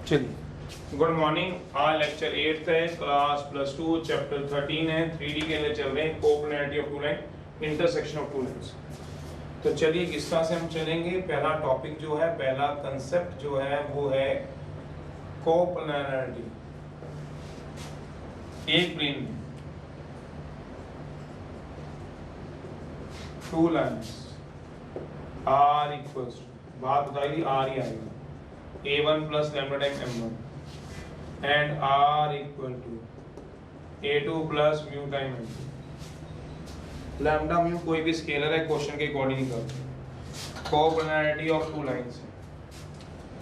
चलिए good morning. आज lecture 8 है, क्लास +2 चैप्टर 13 है। 3D के लिए चल रहे हैं, coplanarity of two line, intersection of two lines. तो चलिए किस तरह से हम चलेंगे। पहला टॉपिक जो है, पहला कंसेप्ट जो है वो है कोप्लानरिटी। एक प्लेन में टू लाइन्स आर इक्वल्स, बात बताई थी आर ही आएगा, a1 plus lambda time m1 and r equal to a2 plus mu time m2। Lambda mu कोई भी स्केलर है, क्वेश्चन के अकॉर्डिंग करते हैं। Coplanarity of two lines,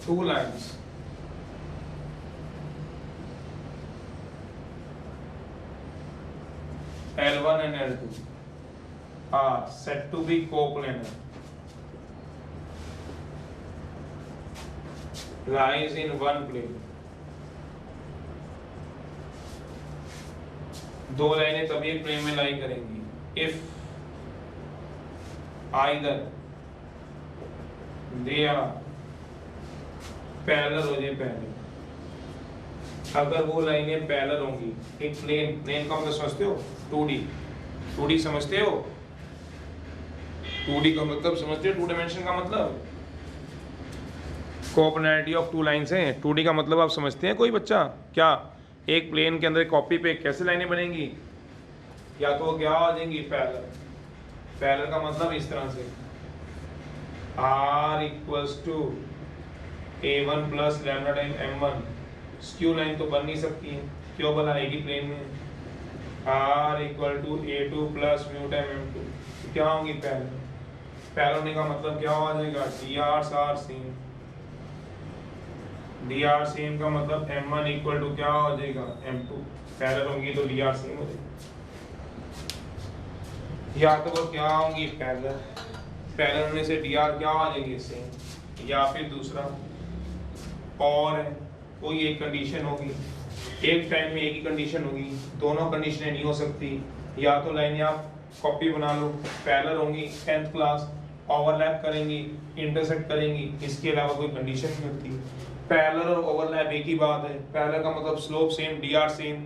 two lines L1 and L2 are said to be coplanar, lies in one plane। दो लाइनें तभी एक प्लेन में लाई करेंगी if either they are parallel हो जाए पहले। अगर वो लाइनें पैरेलल होंगी, एक प्लेन, प्लेन का मतलब समझते हो 2D, 2D समझते हो, 2D का मतलब समझते हो, 2 डायमेंशन का मतलब। कोप्लानरिटी ऑफ टू लाइन्स हैं, 2D का मतलब आप समझते हैं कोई बच्चा? क्या एक प्लेन के अंदर कॉपी पे कैसे लाइनें बनेंगी? या तो क्या आ जाएंगी पैरेलल। पैरेलल का मतलब इस तरह से R equals to A1 plus lambda time M1। Skew line तो बन नहीं सकती है, क्यों भला एक ही प्लेन में। R equal to A2 plus mu time M2, क्या होंगी पैरेलल। पैरेलल होने का मतलब क्या आ जाएगा, DRs are same. dr same का मतलब m1 इक्वल टू क्या हो जाएगा, m2। पैरेलल होंगी तो dr सेम हो जाएगा। या तो वो क्या होंगी पैरेलल, पैरेलल होने से dr क्या आ जाएंगे, सेम। या फिर दूसरा और कोई एक कंडीशन होगी, एक टाइम में एक ही कंडीशन होगी, दोनों कंडीशनें नहीं हो सकती। या तो लाइनें आप कॉपी बना लो, पैरेलल होंगी, 10th क्लास, ओवरलैप करेंगी, इंटरसेक्ट करेंगी, इसके अलावा कोई कंडीशन नहीं होती। पैरेलल और ओवरलैप एक ही बात है। पैरेलल का मतलब slope same, dr same.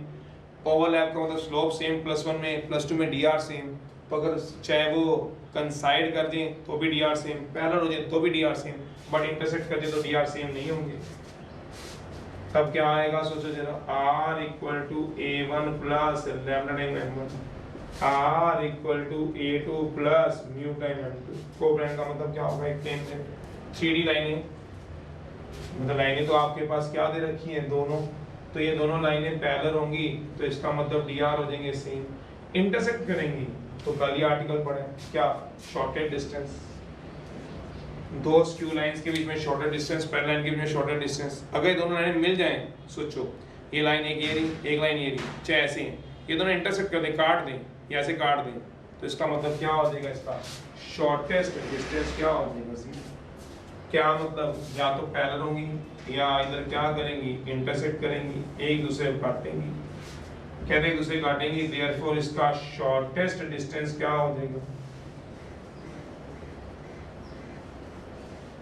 Overlap का मतलब स्लोप सेम, +1 में +2 में dr सेम। तो अगर चाहे वो कंसाइड कर दें तो भी dr सेम, पैरेलल हो जाए तो भी dr सेम, बट इंटरसेक्ट कर दें तो dr सेम नहीं होंगे। तब क्या आएगा, सोचो जरा। r equal to a1 plus lambda time m1, r equal to a2 plus mu time m2। Coplanar का मतलब क्या होगा, एक प्लेन में 3D लाइनें, मतलब लाइनें तो आपके पास क्या दे रखी हैं, दोनों। तो ये दोनों लाइनें पैरेलल होंगी तो इसका मतलब dr हो जाएंगे सेम। इंटरसेक्ट करेंगी तो कल ही आर्टिकल पढ़े, क्या, शॉर्टेड डिस्टेंस। दो स्क्यू लाइंस के बीच में शॉर्टेड डिस्टेंस, पैरेलल लाइन के बीच में शॉर्टेड डिस्टेंस। अगर ये दोनों लाइनें मिल जाएं, सोचो ये लाइन एक ये रही, एक लाइन ये रही, चाहे ऐसे हैं, ये दोनों इंटरसेक्ट कर दें, काट दें या ऐसे काट दें, तो इसका मतलब क्या हो जाएगा, इसका शॉर्टेस्ट डिस्टेंस क्या हो जाएगा। क्या मतलब, या तो पैरेलल होंगी या इधर क्या करेंगी, इंटरसेक्ट करेंगी, एक दूसरे को काटेंगी। कहते एक दूसरे काटेंगी, देयरफॉर इसका शॉर्टेस्ट डिस्टेंस क्या हो जाएगा,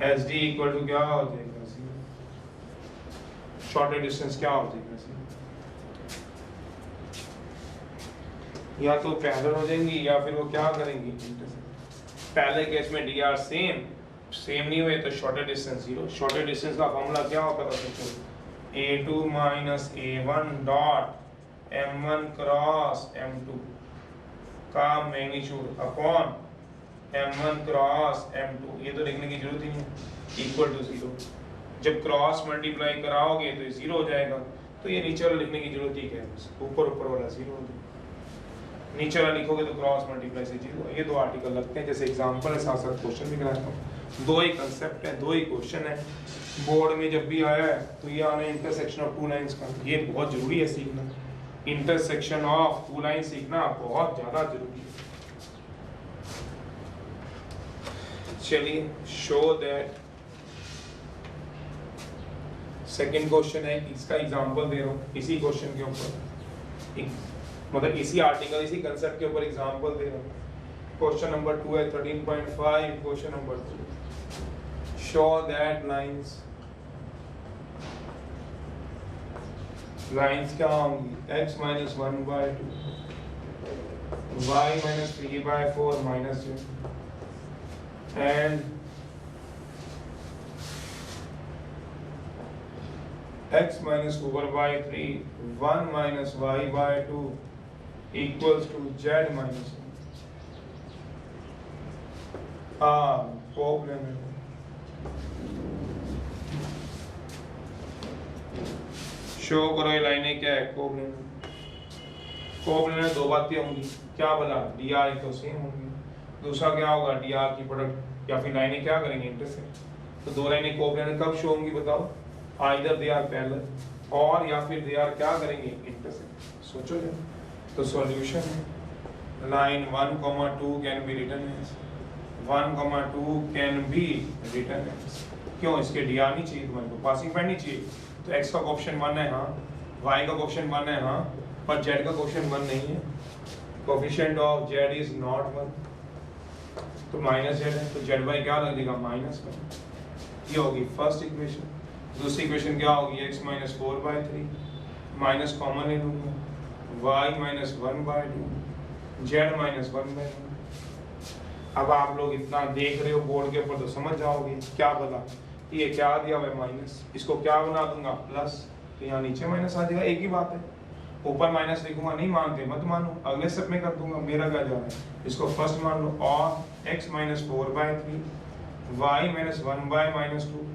SD इक्वल टू क्या हो जाएगा, शॉर्टेस्ट डिस्टेंस क्या हो जाएगा, या तो पैरेलल हो जाएंगी या फिर वो क्या करेंगी, इंटरसेक्ट। पहले केस में dr सेम नहीं हुए तो शॉर्टेड डिस्टेंस 0। शॉर्टेड डिस्टेंस का फॉर्मूला क्या होता था, सोचो, a2 minus a1 dot m1 cross m2 का magnitude upon m1 cross m2। ये तो लिखने की जरूरत ही नहीं, इक्वल टू 0। जब क्रॉस मल्टीप्लाई कराओगे तो ये 0 हो जाएगा, तो ये नीचे वाला लिखने की जरूरत ही क्या है, ऊपर ऊपर वाला 0 हो जाएगा, नीचे वाला लिखोगे तो क्रॉस मल्टीप्लाई से 0। ये दो आर्टिकल लगते हैं, जैसे एग्जांपल है, साथ साथ क्वेश्चन भी कराता हूँ। दो ही कंसेप्ट है, दो ही क्वेश्चन है। बोर्ड में जब भी आया है तो ये आना इंटरसेक्शन ऑफ टू लाइंस का, ये बहुत जरूरी है सीखना। इंटरसेक्शन ऑफ टू लाइन सीखना बहुत ज्यादा जरूरी है। चलिए, शो दैट, सेकंड क्वेश्चन है, इसका एग्जांपल दे रहा हूँ, इसी क्वेश्चन के ऊपर, मतलब इसी आर्टिकल, इसी कंसेप्ट के ऊपर एग्जांपल दे रहा हूँ। क्वेश्चन नंबर 2 है 13.5, question number 2, show that lines lines क्या होंगी x minus 1/2 y minus 3/4 minus and x minus 4/3 1 minus y/2 equals to z minus 1 coplanar show करो ये लाइनें क्या है कोप्लेनर दो बातें होंगी क्या बोला dr तो सेम होंगी दूसरा क्या होगा dr की प्रोडक्ट या फिर लाइनें क्या करेंगे इंटरसेक्ट तो दो लाइनें कोप्लेनर कब शो होंगी बताओ either they are parallel और या फिर they are क्या करेंगे intersect सोचो जरा तो सॉल्यूशन है line 1,2 can be written as 1,2 can be written as क्यों इसके dr नहीं चाहिए तुम्हारे को पासिंग पॉइंट नहीं चाहिए तो x का कोएफिशिएंट 1 है हाँ y का कोएफिशिएंट 1 है हाँ पर z का कोएफिशिएंट 1 नहीं है coefficient of z is not 1 तो माइनस z है तो z/, क्या लग जाएगा -1 ये होगी फर्स्ट इक्वेशन दूसरी इक्वेशन क्या होगी x माइनस 4/3 माइनस कॉमन ले लूंगा y माइनस 1/2 z माइनस 1/1 अब आप लोग इतना देख रहे हो बोर्ड के ऊपर तो समझ जाओगे क्या बोला ये क्या दिया हुआ है माइनस इसको क्या बना दूंगा प्लस तो यहाँ नीचे माइनस आ जाएगा एक ही बात है ऊपर माइनस लिखूंगा नहीं मानते मत मानो अगले स्टेप में कर दूंगा मेरा क्या जा रहा है इसको फर्स्ट मान लो और x minus 4/3 y minus 1/-2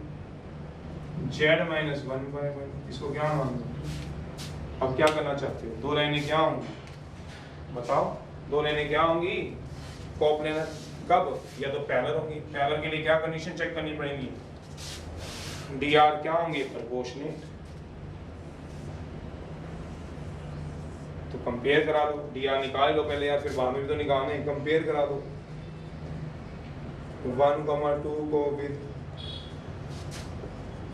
z minus 1/1 इसको क्या मान दो अब क्या करना चाहते हो दो लाइनें क्या होंगी बताओ दो लाइनें क्या होंगी कोप्लेनर कब या तो पैरेलल होंगी पैरेलल के लिए क्या कंडीशन चेक करनी पड़ेगी dr क्या होंगे प्रोपोर्शनेट तो कंपेयर करा दो dr निकाल लो पहले यार फिर बाद में भी तो निकालना है कंपेयर करा दो 1,2 को with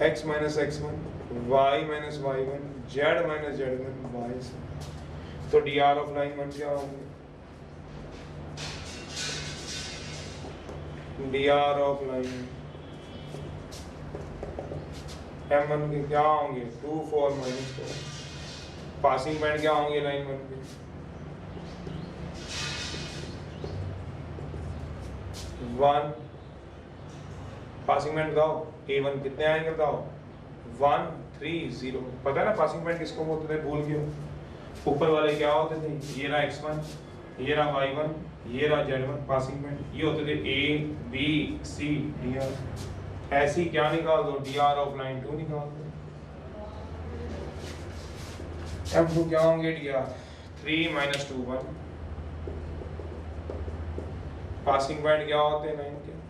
x minus x1 y minus y1 z minus z1 y से तो dr ऑफ लाइन 1 क्या होंगे dr ऑफ लाइन m1 के क्या होंगे 2 4 minus 4 पासिंग पॉइंट क्या होंगे लाइन 1 के 1 पासिंग पॉइंट बताओ a1 कितने आएंगे बताओ 1 3 0 पता है ना पासिंग पॉइंट किसको बोलते थे भूल गए ऊपर वाले क्या होते थे ये रहा x1 ये रहा y1 ये रहा z1 पासिंग पॉइंट ये होते थे a b c dr ऐसी क्या निकाल दो dr ऑफ लाइन 2 निकाल दो अब वो क्या होंगे dr 3 minus 2 1 पासिंग पॉइंट क्या होते हैं लाइन के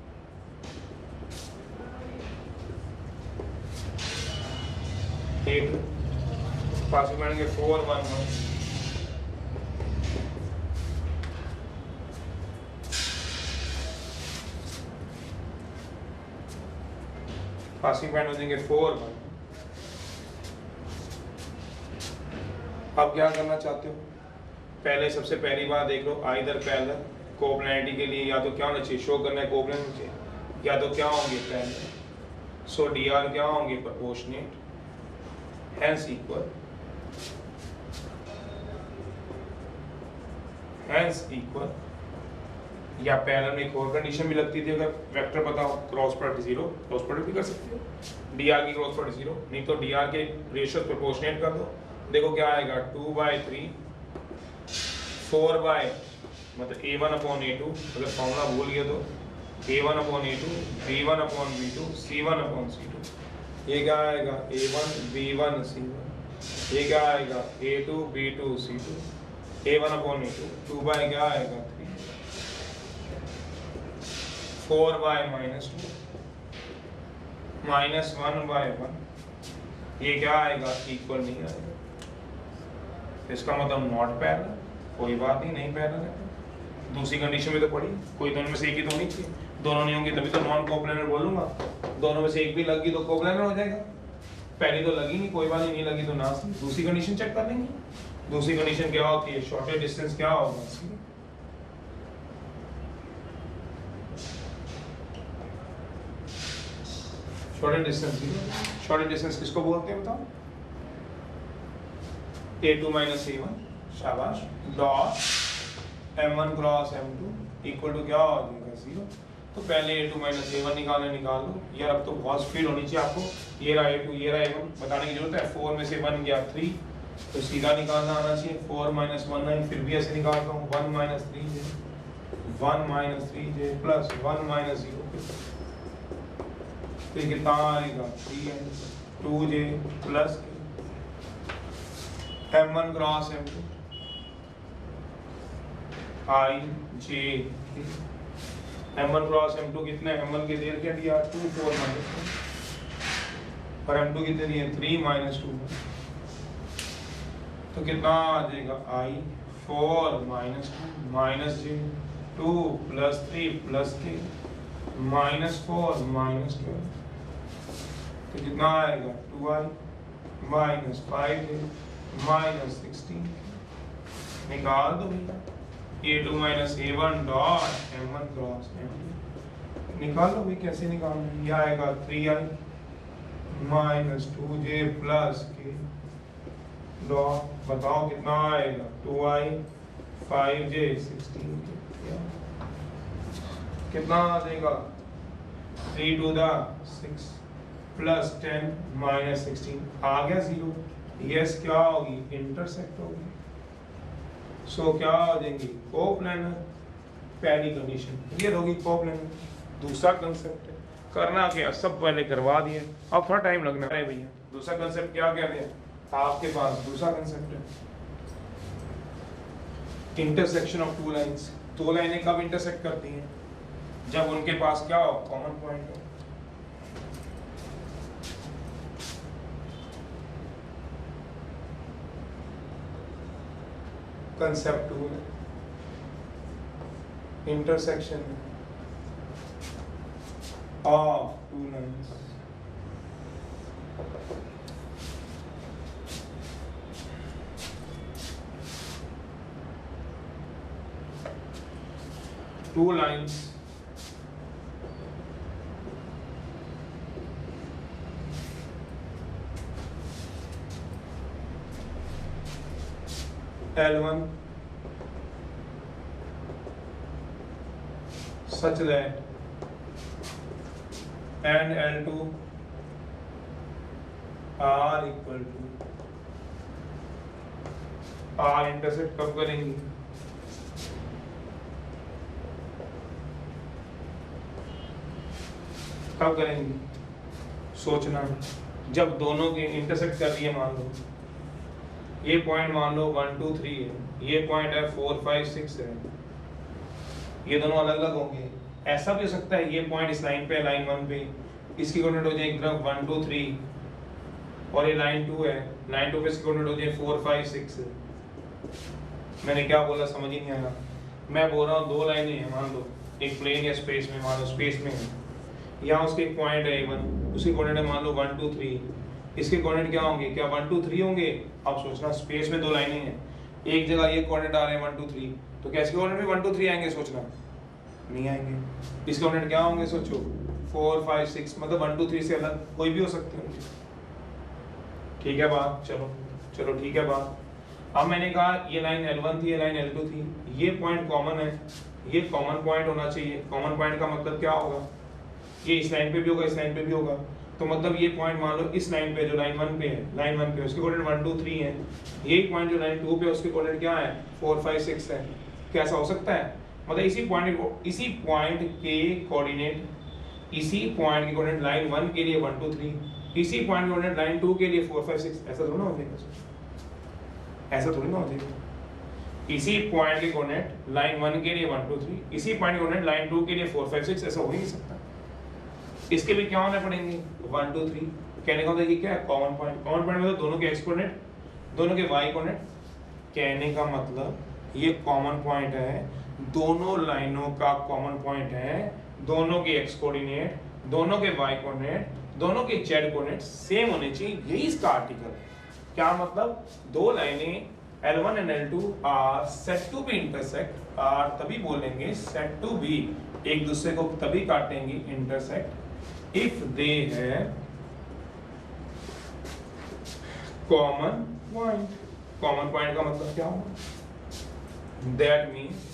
पासिंग पॉइंट के 4 1 1 पासिंग पॉइंट हो जाएंगे 4 1 अब क्या करना चाहते हो पहले सबसे पहली बात देख लो आइदर पैरेलल कोप्लेनरिटी के लिए या तो क्या होना चाहिए शो करना है कोप्लेनरिटी या तो क्या होंगे पैरेलल सो dr क्या होंगे प्रोपोर्शनेट hence equal या पैरेलल में एक और कंडीशन भी लगती थी अगर वेक्टर बताओ क्रॉस प्रोडक्ट 0 क्रॉस प्रोडक्ट भी कर सकते हो dr की क्रॉस प्रोडक्ट 0 नहीं तो dr के रेशियो प्रोपोर्शनेट कर दो देखो क्या आएगा 2/3 4 मतलब a1/a2 अगर फॉर्मूला भूल गए तो a1/a2 b1/b2 c1/c2 ये क्या आएगा a1 b1 c1 ये क्या आएगा a2 b2 c2 a1/a2 2 क्या आएगा 3 4/-2 -1/1 ये क्या आएगा इक्वल नहीं आएगा इसका मतलब नॉट पैरेलल कोई बात नहीं पैरेलल है दूसरी कंडीशन में तो पड़ी कोई दोनों में से एक ही तो नहीं थी दोनों नहीं होंगे तभी तो नॉन कोप्लेनर बोलूंगा दोनों में से एक भी लगी तो कोप्लेनर हो जाएगा पहली तो लगी नहीं कोई बात नहीं लगी तो ना दूसरी कंडीशन चेक कर लेंगे दूसरी कंडीशन क्या होती है शॉर्टेस्ट डिस्टेंस क्या होगा शॉर्टेस्ट डिस्टेंस किसको बोलते हैं बताओ A2 माइनस A1, शाबाश, dot M1 cross M2 equal to क्या हो जाएगा 0। तो पहले A2 माइनस A1 निकाल लो यार, अब तो बहुत स्पीड होनी चाहिए आपको। ये रहा A2, ये रहा A1, बताने की जरूरत है। 4 में से 1 गया 3, तो सीधा निकालना आना चाहिए। 4 माइनस 1 9, फिर भी ऐसे निकालता हूँ 1 minus 3j, 1 minus 3j plus 1 minus 0, तो कितना आएगा 3n 2j plus M1 cross M2 I j, M1 cross M2 कितने, M1 के देर क्या दिया 2 4 माइनस 1, और M2 कितने दिए 3 माइनस 2, तो कितना आ जाएगा I 4 minus 2 minus j 2 plus 3 plus k minus 4 minus 12, तो कितना आएगा 2i माइनस 5j माइनस 16, निकाल दो भैया। A2 minus A1 dot M1 cross M2 निकालो भाई, कैसे निकालना है। यह आएगा 3i minus 2j plus k dot, बताओ कितना आएगा 2i 5j 16k, कितना आ जाएगा 3 to the 6 प्लस 10 माइनस 16, आ गया 0। यस क्या होगी, इंटरसेक्ट होगी। सो क्या आ जाएंगी, कोप्लानर। पहली कंडीशन क्लियर होगी, कोप्लानर। दूसरा कंसेप्ट है, करना क्या, सब पहले करवा दिए, अब थोड़ा टाइम लगना है भैया। दूसरा कंसेप्ट क्या कह रहे हैं आपके पास, दूसरा कंसेप्ट है इंटरसेक्शन ऑफ टू लाइंस। दो लाइनें कब इंटरसेक्ट करती हैं, जब उनके पास क्या हो, कॉमन पॉइंट हो। कंसेप्ट 2 है intersection of two lines. Two lines L1 such that and L2 are equal to, R intersect कब करेंगी, कब करेंगी, सोचना। जब दोनों के इंटरसेक्ट कर रही है, मान लो ये पॉइंट मान लो 1 2 3 है, ये पॉइंट है 4 5 6 है, ये दोनों अलग अलग होंगे। ऐसा भी हो सकता है ये पॉइंट इस लाइन पे, लाइन 1 पे, इसकी कोऑर्डिनेट हो जाए एक तरफ 1 2 3, और ये लाइन 2 है, लाइन 2 पे इसकी कोऑर्डिनेट हो जाए 4 5 6 है। मैंने क्या बोला समझ ही नहीं आया। मैं बोल रहा हूँ दो लाइनें हैं, मान लो एक प्लेन या स्पेस में, मान लो स्पेस में है, यहाँ उसके एक पॉइंट है A1, उसकी कोऑर्डिनेट मान लो 1 2 3, इसके कोऑर्डिनेट क्या होंगे, क्या 1 2 3 होंगे। अब सोचना स्पेस में दो लाइनें हैं, एक जगह ये कोऑर्डिनेट आ रहे हैं 1 2 3, तो क्या इसके कोऑर्डिनेट भी 1 2 3 आएंगे, सोचना नहीं आएंगे। इसके कोऑर्डिनेट क्या होंगे, सोचो 4 5 6, मतलब 1 2 3 से अलग कोई भी हो सकते हैं। ठीक है बात, चलो ठीक है बात। अब मैंने कहा ये लाइन L1 थी, ये लाइन L2 थी, ये पॉइंट कॉमन है, ये कॉमन पॉइंट होना चाहिए। कॉमन पॉइंट का मतलब क्या होगा, ये इस लाइन पे भी होगा, इस लाइन पे भी होगा, तो मतलब ये पॉइंट मान लो इस लाइन पे जो लाइन 1 पे है, लाइन 1 पे उसके कोऑर्डिनेट 1 2 3 है, यही पॉइंट जो लाइन 2 पे उसके कोऑर्डिनेट क्या है 4 5 6 है। कैसा हो सकता है, मतलब इसी पॉइंट के कोऑर्डिनेट लाइन 1 के लिए 1 2 3, इसी पॉइंट के कोऑर्डिनेट लाइन 2 के लिए 4 5 6, ऐसा थोड़ा ना हो जाएगा, ऐसा थोड़ी ना हो जाएगा। इसी पॉइंट के कोऑर्डिनेट लाइन 1 के लिए 1 2 3, इसी पॉइंट के कोऑर्डिनेट लाइन 2 के लिए 4 5 6, ऐसा हो ही नहीं सकता। इसके भी क्या होने पड़ेंगे 1 2 3। कहने का मतलब ये क्या है, कॉमन पॉइंट। कॉमन पॉइंट मतलब दोनों के एक्स कोऑर्डिनेट, दोनों के वाई कोऑर्डिनेट। कहने का मतलब ये कॉमन पॉइंट है, दोनों लाइनों का कॉमन पॉइंट है, दोनों के एक्स कोऑर्डिनेट, दोनों के वाई कोऑर्डिनेट, दोनों के जेड कोऑर्डिनेट सेम होने चाहिए, यही इसका आर्टिकल है। क्या मतलब, दो लाइनें L1 and L2 are said to be intersect, are तभी बोलेंगे said to be, एक दूसरे को तभी काटेंगे intersect if they have common point, common point का मतलब क्या होगा? That means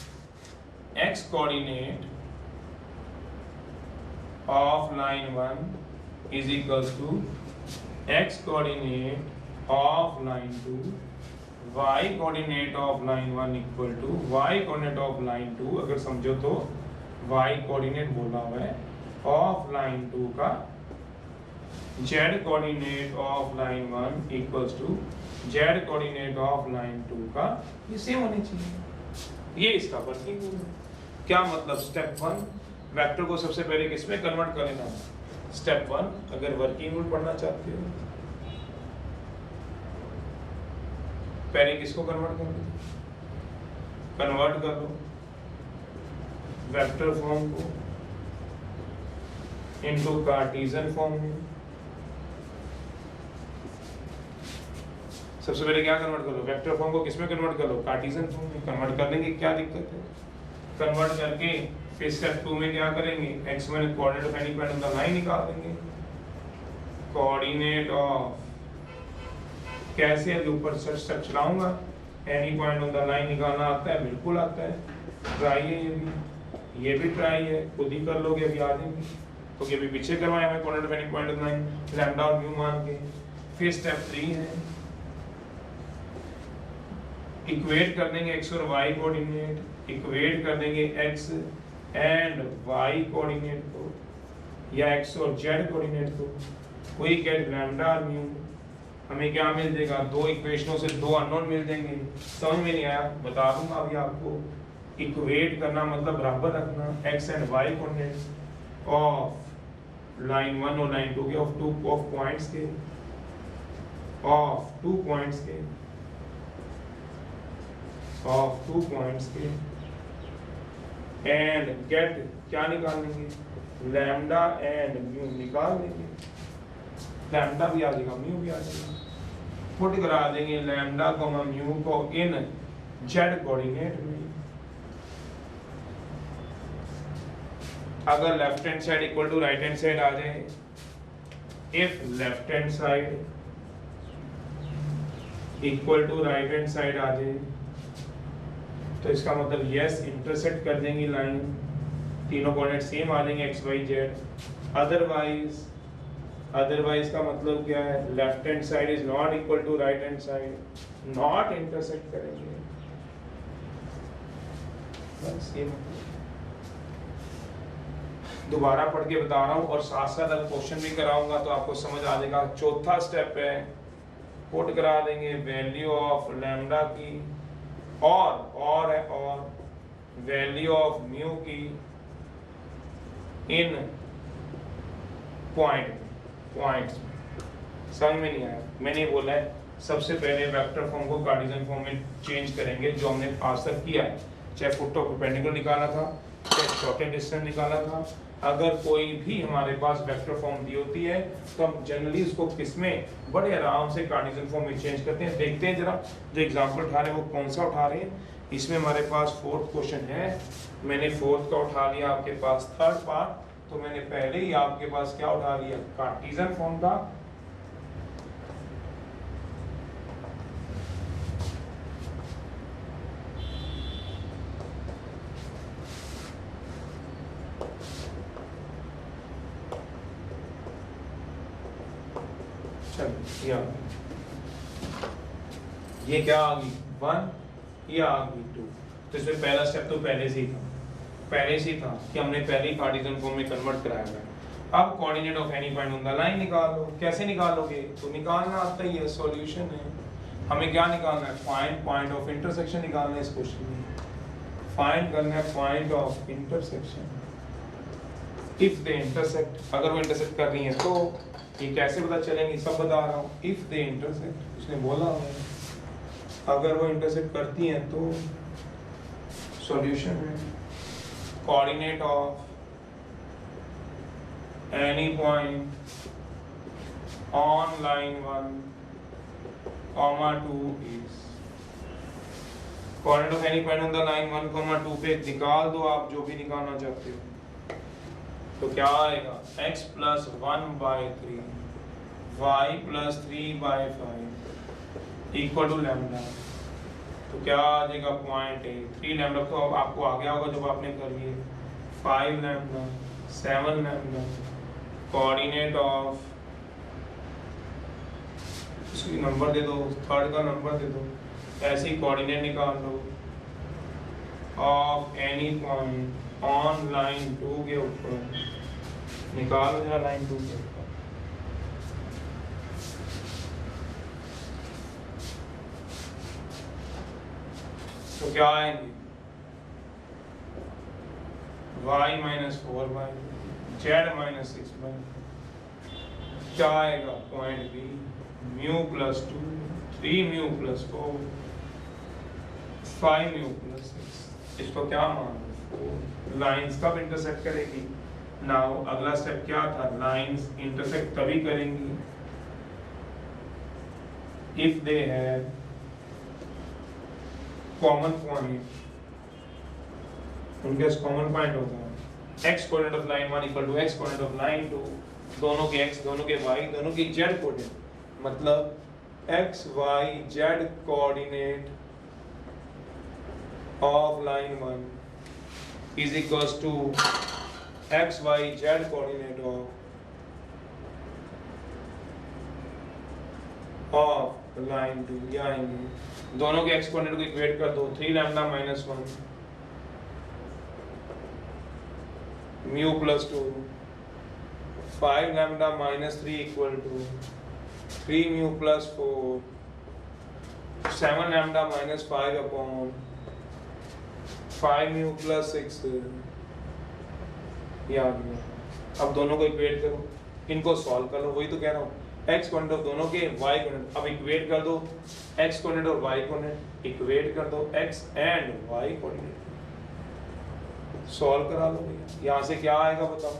x coordinate of line 1 is equals to x coordinate of line 2, y coordinate of line 1 equal to y coordinate of line 2, अगर समझो तो y coordinate बोला हुआ है ऑफ लाइन 2 का z coordinate of line 1 equals to z coordinate of line 2 का ये same होनी चाहिए। ये इसका वर्किंग रूल है। क्या मतलब? स्टेप 1 वेक्टर को सबसे पहले किस में कन्वर्ट कर लेना? स्टेप 1 अगर वर्किंग रूल पढ़ना चाहते हो पहले किसको कन्वर्ट कर लो? कन्वर्ट कर लो वेक्टर फॉर्म को इनटू कार्टेशियन फॉर्म में। सबसे पहले क्या कन्वर्ट कर लो? वेक्टर फॉर्म को किसमें कन्वर्ट कर लो? कार्टेशियन फॉर्म में। कन्वर्ट कर लेंगे, क्या दिक्कत है? कन्वर्ट करके फिर स्टेप 2 में क्या करेंगे? x में coordinate of any point on the line निकाल देंगे। कोऑर्डिनेट ऑफ कैसे है? ऊपर स्टेप चलाऊंगा, any point on the line निकालना आता है? बिल्कुल आता है। ट्राई है ये भी ट्राई है, खुद ही कर लोगे, अभी आ जाएंगे क्योंकि अभी पीछे करवाया हमें coordinate of any point on the line lambda और म्यू मान के। फिर स्टेप 3 है इक्वेट कर देंगे x और y कोऑर्डिनेट, इक्वेट कर देंगे x एंड y कोऑर्डिनेट को या x और z कोऑर्डिनेट को। वी गेट लैम्डा और म्यू। हमें क्या मिल जाएगा? दो इक्वेशनों से दो अननोन मिल जाएंगे। समझ में नहीं आया? बता दूंगा अभी आपको। इक्वेट करना मतलब बराबर रखना x and y coordinate of line 1 और लाइन 2 के ऑफ टू पॉइंट्स के एंड गेट क्या निकाल लेंगे? लैम्डा एंड म्यू निकाल लेंगे। लैम्डा भी आ जाएगा, म्यू भी आ जाएगा। पुट करा देंगे लैम्डा को म्यू को इन जेड कोऑर्डिनेट में। अगर left hand side equal to right hand side आ जाए, if left hand side equal to right hand side आ जाए तो इसका मतलब यस इंटरसेक्ट कर देंगी लाइन, तीनों कोऑर्डिनेट सेम आ जाएंगे x y z। अदरवाइज का मतलब क्या है? Left hand side is not equal to right hand side, not intersect करेंगे। बस ये दोबारा पढ़ के बता रहा हूँ और साथ साथ अगर क्वेश्चन भी कराऊंगा तो आपको समझ आ जाएगा। चौथा स्टेप है पुट करा देंगे वैल्यू ऑफ लैम्डा की और वैल्यू ऑफ म्यू की इन पॉइंट्स। समझ में नहीं आया? मैंने बोला है सबसे पहले वेक्टर फॉर्म को कार्टेशियन फॉर्म में चेंज करेंगे, जो हमने आज तक किया है। चाहे फुट ऑफ परपेंडिकुलर निकाला था, चाहे शॉर्टेड डिस्टेंस निकाला था। अगर कोई भी हमारे पास वेक्टर फॉर्म दी होती है तो हम जनरली उसको किसमें बड़े आराम से कार्टेशियन फॉर्म में चेंज करते हैं। देखते हैं जरा जो एग्जांपल उठा रहे हैं वो कौन सा उठा रहे हैं। इसमें हमारे पास फोर्थ क्वेश्चन है, मैंने फोर्थ का उठा लिया, आपके पास थर्ड पार्ट, तो मैंने पहले ही आपके पास क्या उठा लिया? कार्टेशियन फॉर्म का। ये क्या आ गई 1, ये आ गई 2। तो इसमें पहला स्टेप तो पहले से ही था कि हमने पहले ही कार्टेशियन फॉर्म में कन्वर्ट कराया है। अब coordinate of any point on the line निकालो। कैसे निकालोगे? तो निकालना आता ही है, सॉल्यूशन है। हमें क्या निकालना है? फाइंड पॉइंट ऑफ इंटरसेक्शन निकालना है। इस क्वेश्चन में फाइंड करना है point of intersection. If they intersect, अगर वो इंटरसेक्ट कर रही है तो ये कैसे पता चलेंगे? सब बता रहा हूँ। इफ दे इंटरसेक्ट, उसने बोला है अगर वो इंटरसेक्ट करती हैं तो सॉल्यूशन है coordinate of any point on line 1, 2 is coordinate of any point on the line 1, 2 पे निकाल दो आप जो भी निकालना चाहते हो। तो क्या आएगा? x + 1/3 y + 3/5 equal to lambda, तो क्या आ जाएगा 0.8। 3 लैम्डा तो अब आपको आ गया होगा जब आपने कर लिए। 5 लैम्डा 7 लैम्डा कोऑर्डिनेट ऑफ, इसकी नंबर दे दो, थर्ड का नंबर दे दो, ऐसे ही कोऑर्डिनेट निकाल लो of any point on line 2 के ऊपर, निकालो जरा लाइन 2 के ऊपर। तो क्या आएंगे y minus 4y, z minus 6y, क्या आएगा point B mu plus 2, 3 mu plus 4, 5 mu plus 6। इसको क्या मान लो, लाइंस कब इंटरसेक्ट करेगी। नाउ अगला स्टेप क्या था, लाइंस इंटरसेक्ट तभी करेंगी if they have common point, उनके कॉमन पॉइंट होता है x coordinate of line 1 equal to x coordinate of line 2, दोनों के x, दोनों के y, दोनों की z कोऑर्डिनेट, मतलब x y z coordinate of line 1 is equals to x y z coordinate of line 2। या दोनों के x कोऑर्डिनेट को इक्वेट कर दो, 3 lambda minus 1 mu plus 2, 5 lambda minus 3 equal to 3 mu plus 4, 7 lambda minus 5 upon 5 mu plus 6। याद गया। अब दोनों को इक्वेट करो, इनको सॉल्व कर लो, वही तो कह रहा हूँ, x कोऑर्डिनेट ऑफ दोनों के y कोऑर्डिनेट, अब इक्वेट कर दो x कोऑर्डिनेट और y कोऑर्डिनेट, इक्वेट कर दो x and y coordinate, solve करा लो भैया। यहाँ से क्या आएगा बताओ,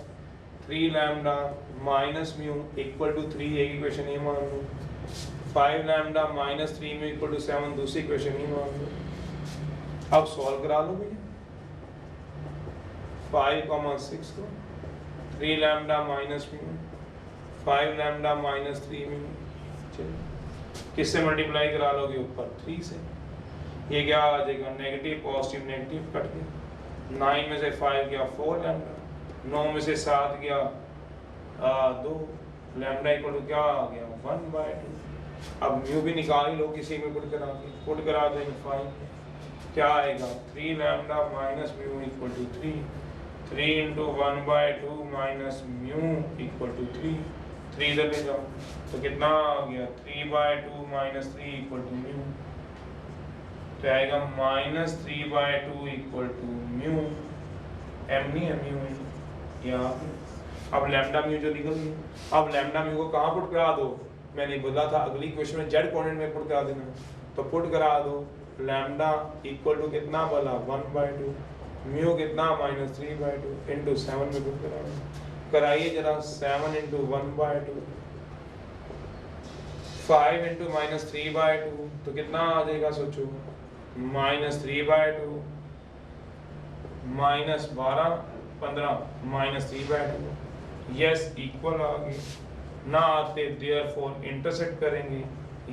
3 lambda minus mu equal to 3, एक इक्वेशन ये मान लो, 5 lambda minus 3 mu equal to 7, दूसरी इक्वेशन ये मान लो। अब सॉल्व करा लो भैया, 5,6 को 3 lambda minus mu, 5 lambda minus 3 mu, चलो किससे मल्टीप्लाई करा लोगे, ऊपर 3 से, ये क्या आ जाएगा नेगेटिव पॉजिटिव नेगेटिव कट गया, 9 में से 5 गया 4 लैम्डा, 9 में से 7 गया 2 लैम्डा इक्वल टू क्या आ गया 1/2। अब म्यू भी निकाल ही लो किसी में पुट करा देंगे 5, क्या आएगा 3 lambda minus mu equal to 3, 3 into 1/2 minus mu equal to 3, 3 इधर ले जाओ तो कितना आ गया 3/2 माइनस 3 इक्वल टू म्यू, तो आएगा minus 3/2 equal to mu, M नहीं है म्यू यहाँ पे। अब लैम्डा म्यू जो निकल गई, अब लैम्डा म्यू को कहाँ पुट करा दो, मैंने बोला था अगली क्वेश्चन में जेड कोऑर्डिनेट में पुट करा देना, तो पुट करा दो लैम्डा इक्वल टू कितना बोला 1/2, म्यू कितना माइनस 3/2 इंटू 7 में पुट करा दो, कराइए जरा 7 इंटू 1/2, 5 इंटू माइनस 3/2 तो कितना आ जाएगा सोचो, minus 3/2 minus 12 15 minus 3/2, yes equal आ गए ना आते, देयरफॉर इंटरसेक्ट करेंगे।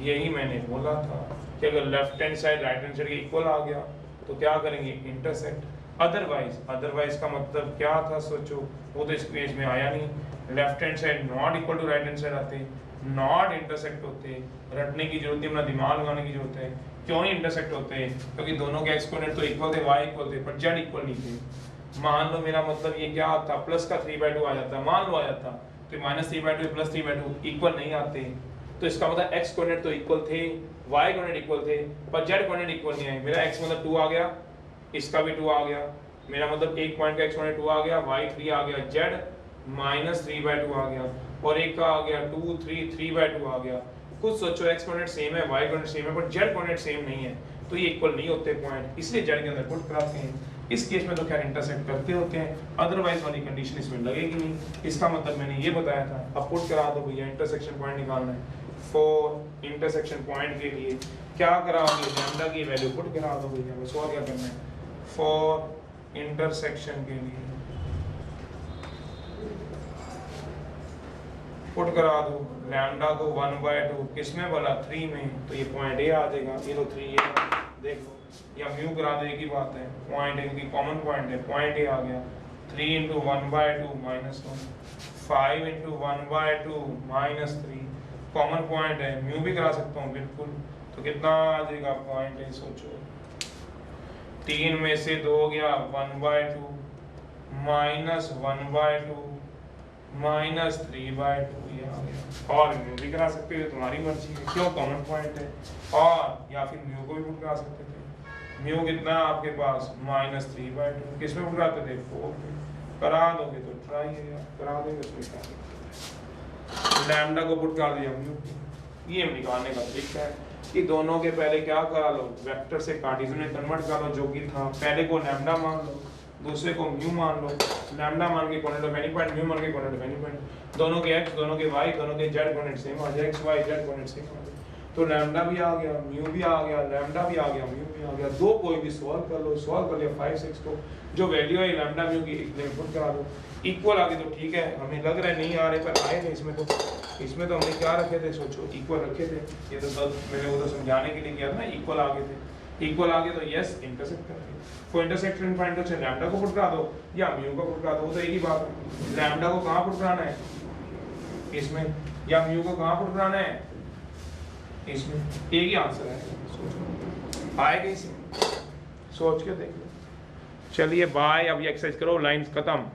यही मैंने बोला था कि अगर left hand side right hand side के इक्वल आ गया तो क्या करेंगे इंटरसेक्ट, अदरवाइज का मतलब क्या था सोचो, वो तो इस पेज में आया नहीं, left hand side not equal to right hand side आते, नॉट इंटरसेक्ट होते, रटने की जरूरत नहीं, अपना दिमाग लगाने की जरूरत है। क्यों नहीं इंटरसेक्ट होते, क्योंकि दोनों के एक्स कोऑर्डिनेट तो इक्वल थे, y इक्वल थे, पर z इक्वल नहीं थे। मान लो मेरा मतलब ये क्या आता, प्लस का 3/2 आ जाता, मान लो आ जाता, तो माइनस 3/2 प्लस 3/2 इक्वल नहीं आते, तो इसका मतलब x कोऑर्डिनेट तो इक्वल थे, y कोऑर्डिनेट इक्वल थे, पर z कोऑर्डिनेट इक्वल नहीं आए। मेरा x मतलब 2 आ गया, इसका भी 2 आ गया, मेरा मतलब एक पॉइंट का x कोऑर्डिनेट 2 आ गया, y 3 आ गया, z माइनस 3/2 आ गया, और एक का आ गया 2 3 3/2 आ गया। कुछ सोचो x कोऑर्डिनेट सेम है, y कोऑर्डिनेट सेम है, पर z कोऑर्डिनेट सेम नहीं है, तो ये इक्वल नहीं होते पॉइंट, इसलिए z के अंदर पुट कराते हैं। इस केस में तो खैर इंटरसेक्ट करते होते हैं, अदरवाइज वाली कंडीशन इसमें लगेगी नहीं, इसका मतलब मैंने ये बताया था। अब पुट करा दो भैया, इंटरसेक्शन पॉइंट निकालना है, फॉर इंटरसेक्शन पॉइंट के लिए क्या कराओगे, लैम्डा की वैल्यू पुट करा दो भैया, बस और क्या करना है, फॉर इंटरसेक्शन के लिए पुट करा दो लैम्डा को 1/2 किसमें बोला 3 में, तो ये पॉइंट ए आ जाएगा। ये तो 3 ए देख लो, या म्यू करा दो, एक ही बात है, पॉइंट ए की कॉमन पॉइंट है, पॉइंट ए आ गया। 3 × 1/2 -1, 5 × 1/2 -3, कॉमन पॉइंट है, म्यू भी करा सकता हूँ बिल्कुल। तो कितना आ जाएगा पॉइंट ए, सोचो 3 में से 2 गया 1/2 -1/2 -3/2 ये आ गया। और म्यू भी करा सकते हो, तुम्हारी मर्जी है, क्यों कॉमन पॉइंट है। और या फिर म्यू को भी पुट करा सकते थे। म्यू कितना है आपके पास -3/2, किस में पुट कराते थे 4 पे। करा दोगे तो ट्राई है यार, करा देंगे तो क्या, लैम्डा को पुट कर दिया म्यू, ये निकालने का तरीका है कि दोनों के पहले क्या करा लो, वेक्टर से कार्टेशियन में कन्वर्ट कर लो, जो कि था पहले को लैम्डा मान लो, दूसरे को म्यू मान लो। लैम्डा मान के coordinate of any point, mu मान के कोऑर्डिनेट ऑफ एनी पॉइंट, दोनों के x, दोनों के y, दोनों के z कोऑर्डिनेट सेम आ जाए, x y z coordinate same आ जाए। तो लैम्डा भी आ गया, म्यू भी आ गया, लैम्डा भी आ गया, म्यू भी आ गया। दो कोई भी सॉल्व कर लो, सॉल्व कर लिया 5 6 को, जो वैल्यू है लैम्डा म्यू की इनपुट करा दो, इक्वल आ गई तो ठीक है। हमें लग रहा है नहीं आ रहे, पर आए थे इसमें तो। इसमें तो हमने क्या रखे थे, सोचो इक्वल रखे थे, ये तो सब मैंने वो तो समझाने के लिए किया था ना, इक्वल आ गए थे। इक्वल आ गए तो यस इंटरसेक्ट करेंगे। को इंटरसेक्शन पॉइंट से लैम्डा को पुट करा दो या म्यू को पुट करा दो, तो एक ही बात है। लैम्डा को कहाँ पुट कराना है, इसमें, या म्यू को कहाँ पुट कराना है, इसमें। एक ही आंसर है, सोचो आएगा इसमें, सोच के देख लो। चलिए बाय, अब ये एक्सरसाइज करो, लाइंस खत्म।